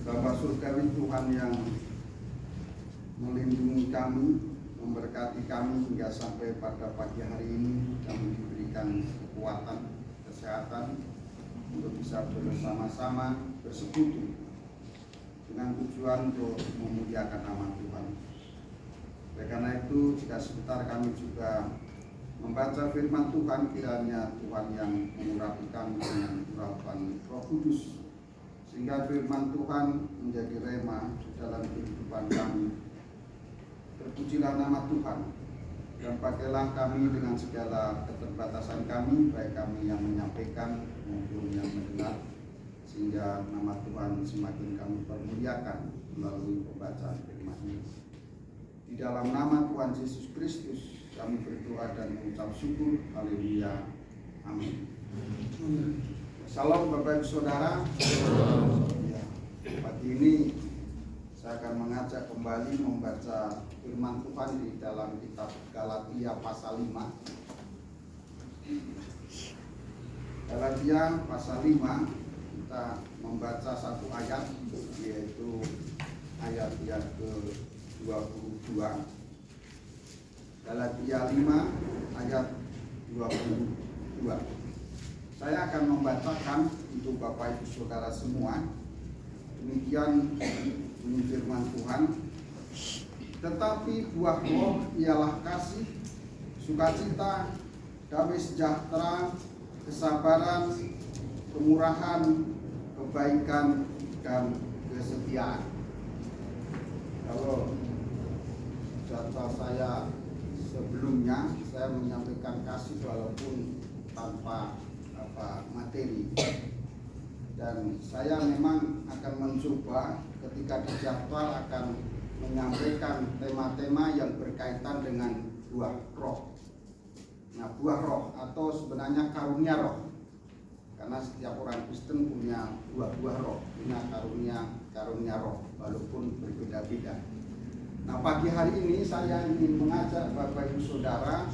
Bapa surgawi, Tuhan yang melindungi kami, memberkati kami hingga sampai pada pagi hari ini, kami diberikan kekuatan, kesehatan untuk bisa bersama-sama bersekutu dengan tujuan untuk memuliakan nama Tuhan. Oleh karena itu, jika sebentar kami juga membaca firman Tuhan, kiranya Tuhan yang mengurapi kami dengan urapan Roh Kudus, sehingga firman Tuhan menjadi rema di dalam kehidupan kami. Terpujilah nama Tuhan, dan pakailah kami dengan segala keterbatasan kami, baik kami yang menyampaikan maupun yang mendengar, sehingga nama Tuhan semakin kami permuliakan melalui pembacaan firman ini. Di dalam nama Tuhan Yesus Kristus kami berdoa dan mengucap syukur. Haleluya. Amin. Salam Bapak Ibu Saudara. Ya, pagi ini saya akan mengajak kembali membaca firman Tuhan di dalam kitab Galatia pasal 5. Galatia pasal 5, kita membaca satu ayat, yaitu ayat yang ke-22. Galatia 5 ayat 22. Saya akan membacakan untuk Bapak Ibu Saudara semua. Demikian bunyi firman Tuhan. Tetapi buah roh ialah kasih, sukacita, damai sejahtera, kesabaran, kemurahan, kebaikan, dan kesetiaan. Kalau jadwal saya sebelumnya, saya menyampaikan kasih walaupun tanpa materi, dan saya memang akan mencoba ketika dijadwal akan menyampaikan tema-tema yang berkaitan dengan buah roh. Nah, buah roh atau sebenarnya karunia roh, karena setiap orang Kristen punya buah-buah roh, punya karunia roh, walaupun berbeda-beda. Nah, pagi hari ini saya ingin mengajak Bapak Ibu Saudara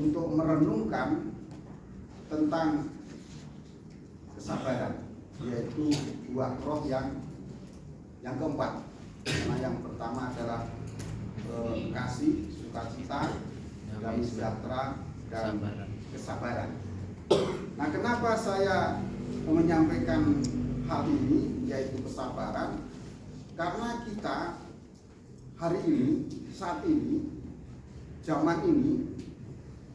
untuk merenungkan tentang kesabaran, yaitu buah roh yang keempat. Nah, yang pertama adalah kasih, sukacita, damai sejahtera, dan kesabaran. Nah, kenapa saya menyampaikan hal ini, yaitu kesabaran? Karena kita hari ini, saat ini, zaman ini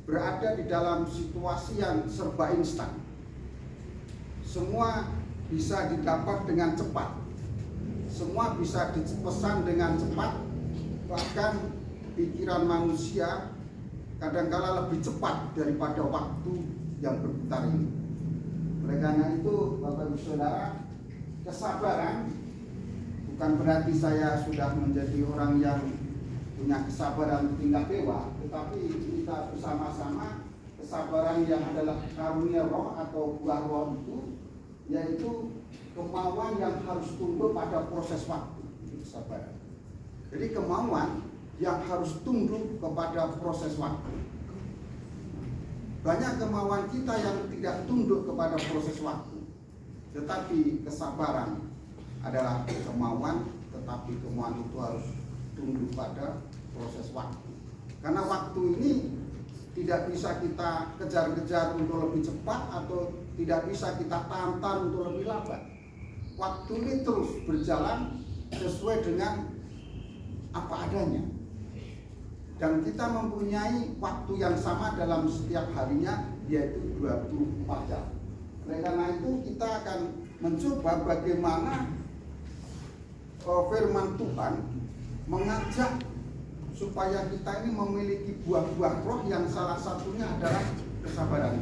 berada di dalam situasi yang serba instan. Semua bisa didapat dengan cepat, semua bisa dipesan dengan cepat. Bahkan pikiran manusia kadangkala lebih cepat daripada waktu yang berputar ini. Oleh karena itu, Bapak Ibu Saudara, kesabaran bukan berarti saya sudah menjadi orang yang punya kesabaran tingkat dewa, tetapi kita bersama-sama kesabaran yang adalah karunia roh atau buah roh itu, yaitu kemauan yang harus tunduk pada proses waktu. Itu kesabaran. Jadi kemauan yang harus tunduk kepada proses waktu. Banyak kemauan kita yang tidak tunduk kepada proses waktu, tetapi kesabaran adalah kemauan, tetapi kemauan itu harus tunduk pada proses waktu. Karena waktu ini tidak bisa kita kejar-kejar untuk lebih cepat, atau tidak bisa kita tahan untuk lebih lambat. Waktu ini terus berjalan sesuai dengan apa adanya. Dan kita mempunyai waktu yang sama dalam setiap harinya, yaitu 24 jam. Oleh karena itu, kita akan mencoba bagaimana firman Tuhan mengajak supaya kita ini memiliki buah-buah roh yang salah satunya adalah kesabaran.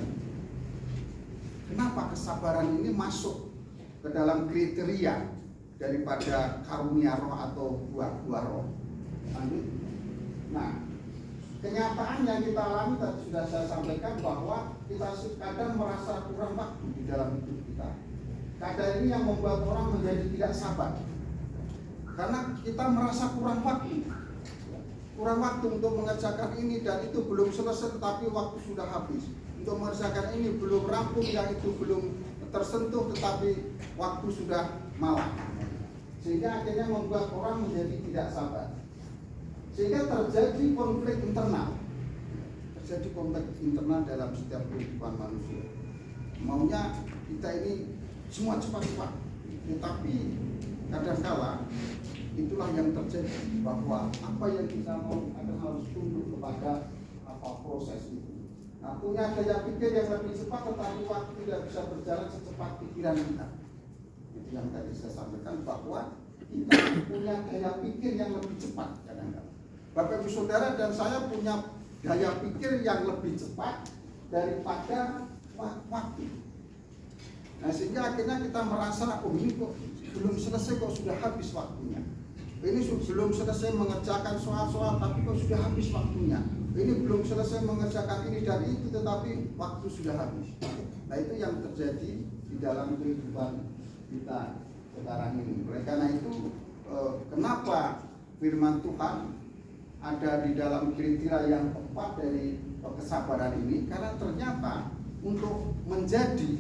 Kenapa kesabaran ini masuk ke dalam kriteria daripada karunia roh atau buah-buah roh? Nah, kenyataan yang kita alami tadi sudah saya sampaikan bahwa kita kadang merasa kurang waktu di dalam hidup kita. Kadang ini yang membuat orang menjadi tidak sabar, karena kita merasa kurang waktu untuk mengerjakan ini dan itu belum selesai, tetapi waktu sudah habis. Untuk mengerjakan ini belum rampung, yang itu belum tersentuh tetapi waktu sudah malam, sehingga akhirnya membuat orang menjadi tidak sabar, sehingga terjadi konflik internal dalam setiap kehidupan manusia. Maunya kita ini semua cepat-cepat, tetapi kadangkala itulah yang terjadi, bahwa apa yang kita mau akan harus tunduk kepada proses itu. Nah, punya gaya pikir yang lebih cepat, tetapi waktu tidak bisa berjalan secepat pikiran kita. Itu yang tadi saya sampaikan, bahwa kita punya gaya pikir yang lebih cepat kadang-kadang. Bapak Ibu Saudara dan saya punya gaya pikir yang lebih cepat daripada waktu. Nah, sehingga akhirnya kita merasa, oh ini kok belum selesai, kok sudah habis waktunya. Ini belum selesai mengerjakan soal-soal, tapi kok sudah habis waktunya. Ini belum selesai mengerjakan ini dan itu, tetapi waktu sudah habis. Nah, itu yang terjadi di dalam kehidupan kita sekarang ini. Oleh karena itu, kenapa firman Tuhan ada di dalam kriteria yang tepat dari kesabaran ini? Karena ternyata untuk menjadi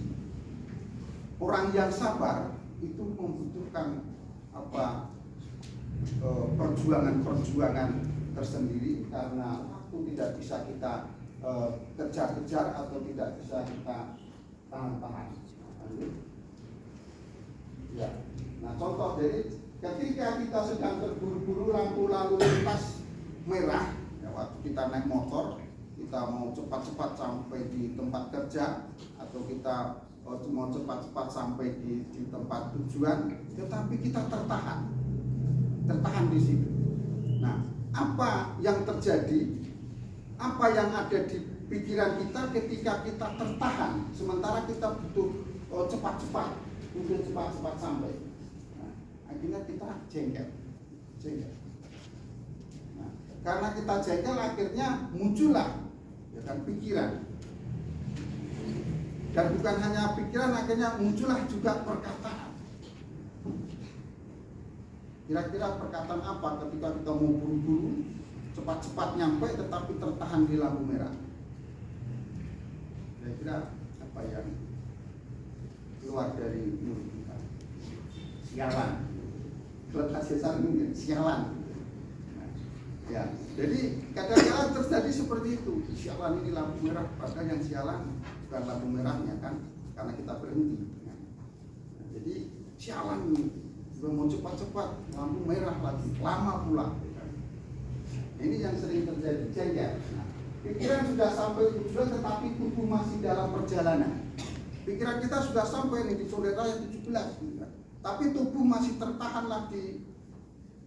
orang yang sabar itu membutuhkan perjuangan tersendiri, karena waktu tidak bisa kita kejar-kejar atau tidak bisa kita tahan-tahan. Ya. Nah, contoh dari ketika kita sedang terburu-buru, lampu lalu lintas merah, ya, waktu kita naik motor, kita mau cepat-cepat sampai di tempat kerja, atau kita mau cepat-cepat sampai di tempat tujuan, tetapi kita tertahan di situ. Nah, apa yang terjadi? Apa yang ada di pikiran kita ketika kita tertahan, sementara kita butuh cepat-cepat sampai? Nah, akhirnya kita jengkel. Nah, karena kita jengkel, akhirnya muncullah ya kan pikiran. Dan bukan hanya pikiran, akhirnya muncullah juga perkataan. Kira-kira perkataan apa ketika kita mau buru-buru, cepat-cepat nyampe tetapi tertahan di lampu merah? Kira-kira apa yang keluar dari mulut kita? Sialan. Kalau hasil saling sialan. Ya, jadi kadang-kadang terjadi seperti itu. Sialan ini lampu merah, padahal yang sialan bukan lampu merahnya kan, karena kita berhenti. Nah, jadi sialan ini mau cepat-cepat, lampu merah lagi, lama pula. Ini yang sering terjadi, jengkel. Nah, pikiran sudah sampai tujuan, tetapi tubuh masih dalam perjalanan. Pikiran kita sudah sampai ini di Saudara 17, tapi tubuh masih tertahan lagi.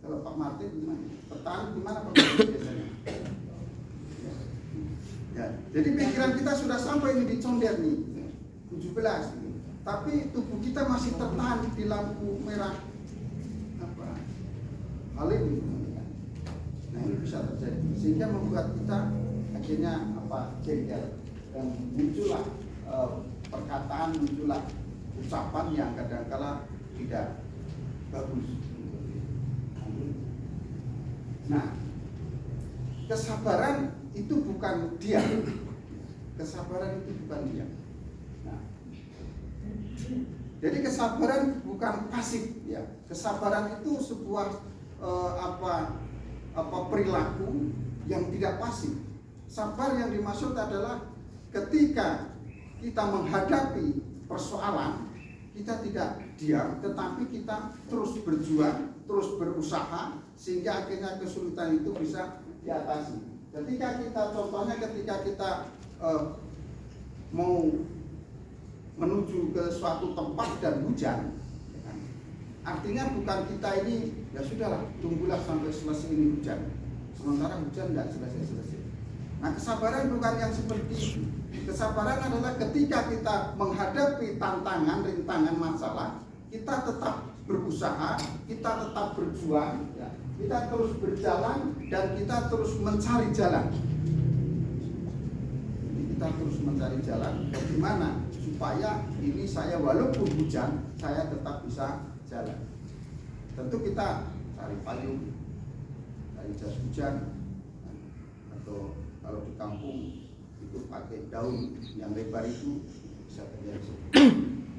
Kalau Pak Martin gimana? Tertahan gimana Pak Martin biasanya? Ya, jadi pikiran kita sudah sampai ini di Condet nih 17, tapi tubuh kita masih tertahan di lampu merah Halim. Nah, ini bisa terjadi sehingga membuat kita akhirnya jengkel, dan muncullah perkataan, muncullah ucapan yang kadang-kala tidak bagus. Nah, kesabaran itu bukan diam. Kesabaran itu bukan diam. Nah, jadi kesabaran bukan pasif, ya. Kesabaran itu sebuah perilaku yang tidak pasif. Sabar yang dimaksud adalah ketika kita menghadapi persoalan, kita tidak diam, tetapi kita terus berjuang, terus berusaha, sehingga akhirnya kesulitan itu bisa diatasi. Ketika kita mau menuju ke suatu tempat dan hujan, ya kan? Artinya bukan kita ini ya sudahlah, tunggulah sampai selesai ini hujan, sementara hujan tidak selesai. Nah, kesabaran bukan yang seperti itu. Kesabaran adalah ketika kita menghadapi tantangan, rintangan, masalah, kita tetap berusaha, kita tetap berjuang, ya. Kita terus berjalan dan kita terus mencari jalan. Kita terus mencari jalan bagaimana supaya ini saya walaupun hujan, saya tetap bisa jalan. Tentu kita cari payung, cari jas hujan, atau kalau di kampung itu pakai daun yang lebar itu bisa terjadi.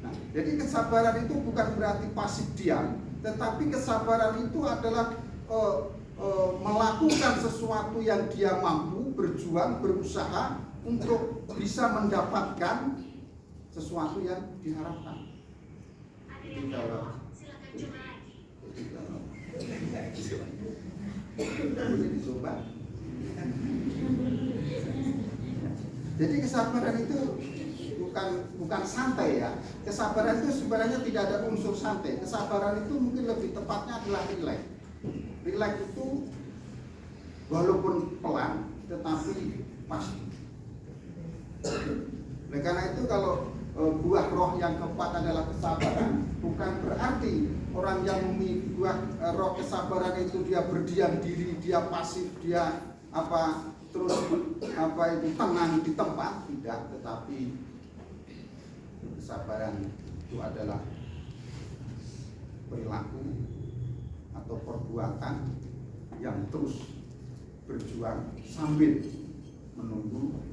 Nah, jadi kesabaran itu bukan berarti pasif diam, tetapi kesabaran itu adalah melakukan sesuatu yang dia mampu, berjuang, berusaha untuk bisa mendapatkan sesuatu yang diharapkan. Jadi kalau boleh dicoba. Jadi kesabaran itu bukan santai ya. Kesabaran itu sebenarnya tidak ada unsur santai. Kesabaran itu mungkin lebih tepatnya adalah rileks. Rileks itu walaupun pelan tetapi pasti. Oleh karena itu kalau buah roh yang keempat adalah kesabaran, bukan berarti orang yang memiliki buah roh kesabaran itu dia berdiam diri, dia pasif, dia terus itu tenang di tempat, tidak. Tetapi kesabaran itu adalah perilaku atau perbuatan yang terus berjuang sambil menunggu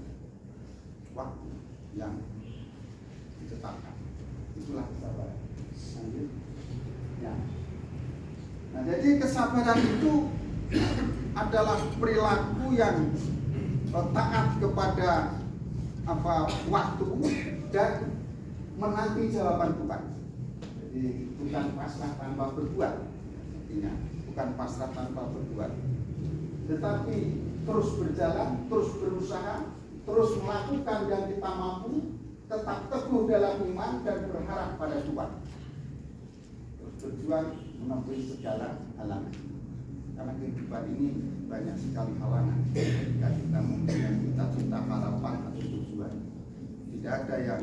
waktu yang ditetapkan. Itulah kesabaran. Lanjut. Ya. Nah, jadi kesabaran itu adalah perilaku yang taat kepada waktu dan menanti jawaban Tuhan. Jadi bukan pasrah tanpa berbuat. Artinya bukan pasrah tanpa berbuat, tetapi terus berjalan, terus berusaha, terus melakukan yang kita mampu, tetap teguh dalam iman dan berharap pada Tuhan. Terus berjuang menempuh segala halangan. Karena kehidupan ini banyak sekali halangan. Ketika kita mempunyai cita-cita, harapan atau tujuan, tidak ada yang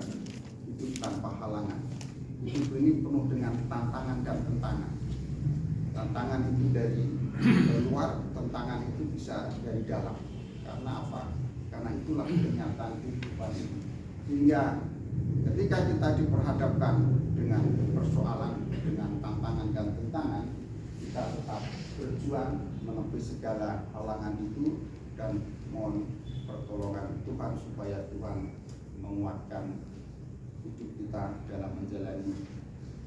hidup tanpa halangan. Hidup ini penuh dengan tantangan dan tentangan. Tantangan itu dari luar, tantangan itu bisa dari dalam. Karena apa? Karena itulah kenyataan kehidupan ini. Sehingga ketika kita diperhadapkan dengan persoalan, dengan tantangan dan tentangan, kita tetap berjuang menempuh segala halangan itu dan mohon pertolongan Tuhan supaya Tuhan menguatkan hidup kita dalam menjalani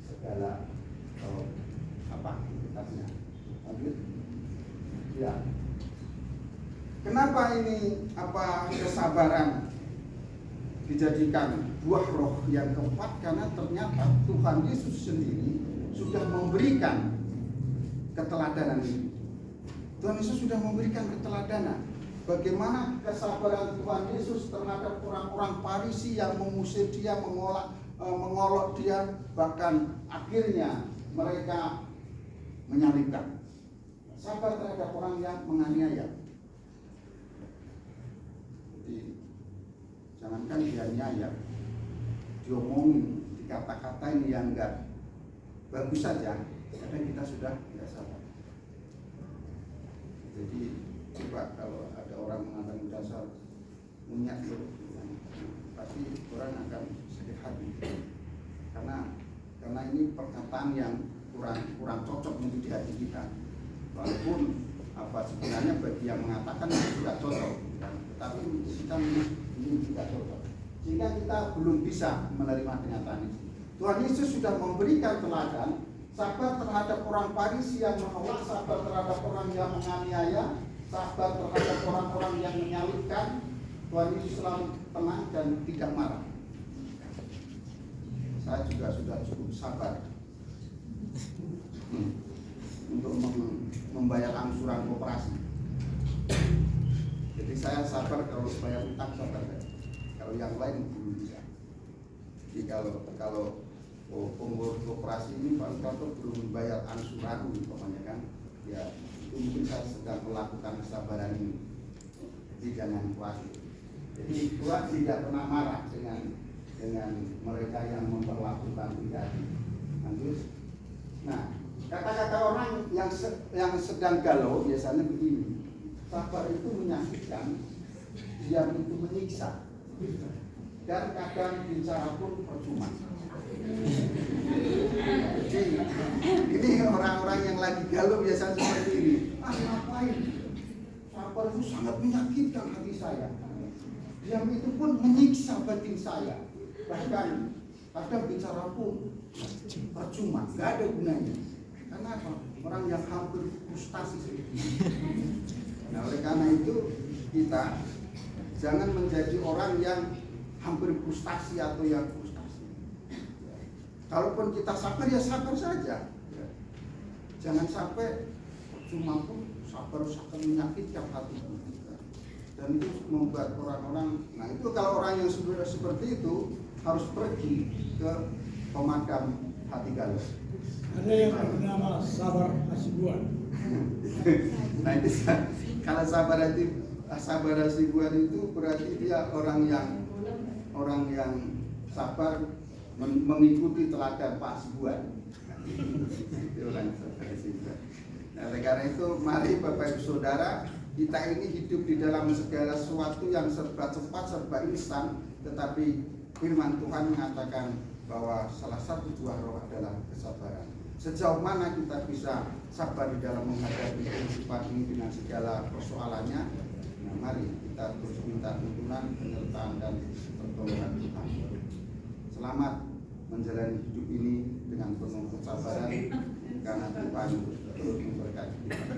segala aktivitasnya. Lanjut. Ya. Kenapa ini kesabaran dijadikan buah roh yang keempat? Karena ternyata Tuhan Yesus sendiri sudah memberikan keteladanan ini. Tuhan Yesus sudah memberikan keteladanan. Bagaimana kesabaran Tuhan Yesus terhadap orang-orang Farisi yang mengusir dia, mengolok dia, bahkan akhirnya mereka menyalibkan. Sabar terhadap orang yang menganiaya. Jadi jangankan dianiaya, diomongin, dikata-katain yang enggak bagus saja, kadang kita sudah tidak sabar. Jadi coba kalau ada orang mengatakan dasar minyak itu, pasti orang akan sakit hati. Karena ini perkataan yang kurang cocok untuk di hati kita. Walaupun sebenarnya bagi yang mengatakan tidak cocok, tetapi kita ini tidak cocok. Sehingga kita belum bisa menerima kenyataan itu. Tuhan Yesus sudah memberikan teladan, sabar terhadap orang Farisi yang menolak, sabar terhadap orang yang menganiaya, sabar terhadap orang-orang yang menyalibkan. Tuhan Yesus selalu tenang dan tidak marah. Saya juga sudah cukup sabar untuk membayar angsuran koperasi. Jadi saya sabar kalau bayar utang, sabar. Kalau yang lain belum bisa. Jadi kalau pengurus koperasi ini Pak Ustadz belum membayar angsuran, umpamanya kan, ya itu mungkin saya sedang melakukan kesabaran ini. Jadi jangan khawatir. Jadi Tuhan tidak pernah marah dengan mereka yang memperlakukan pribadi. Nah, kata-kata orang yang sedang galau biasanya begini: sabar itu menyakitkan, diam itu menyiksa, dan kadang bicara pun percuma. Jadi ini orang-orang yang lagi galau biasanya seperti ini. Ngapain? Sabar itu sangat menyakitkan hati saya. Diam itu pun menyiksa batin saya. Bahkan Kadang bicara pun percuma, nggak ada gunanya. Karena apa? Orang yang hampir frustasi. Nah, oleh karena itu kita jangan menjadi orang yang hampir frustasi atau yang frustasi. Kalaupun kita sabar ya sabar saja. Jangan sampai cuma pun sabar menyakitkan hati kita. Dan itu membuat orang-orang, nah itu kalau orang yang sudah seperti itu harus pergi ke pemadam hati galau. Ada yang bernama Sabar Hasibuan. Nah itu kalau sabar hasibuan itu berarti dia orang yang sabar mengikuti teladan Pak Hasibuan. Itu orang sabar hasibuan. Nah, oleh karena itu mari Bapak Ibu Saudara, kita ini hidup di dalam segala sesuatu yang serba cepat, serba instan, tetapi firman Tuhan mengatakan bahwa salah satu buah roh adalah kesabaran. Sejauh mana kita bisa sabar di dalam menghadapi kehidupan ini dengan segala persoalannya? Nah, mari kita terus minta tuntunan, penyertaan dan pertolongan Tuhan. Selamat menjalani hidup ini dengan penuh kesabaran, karena Tuhan terus memberkati kita.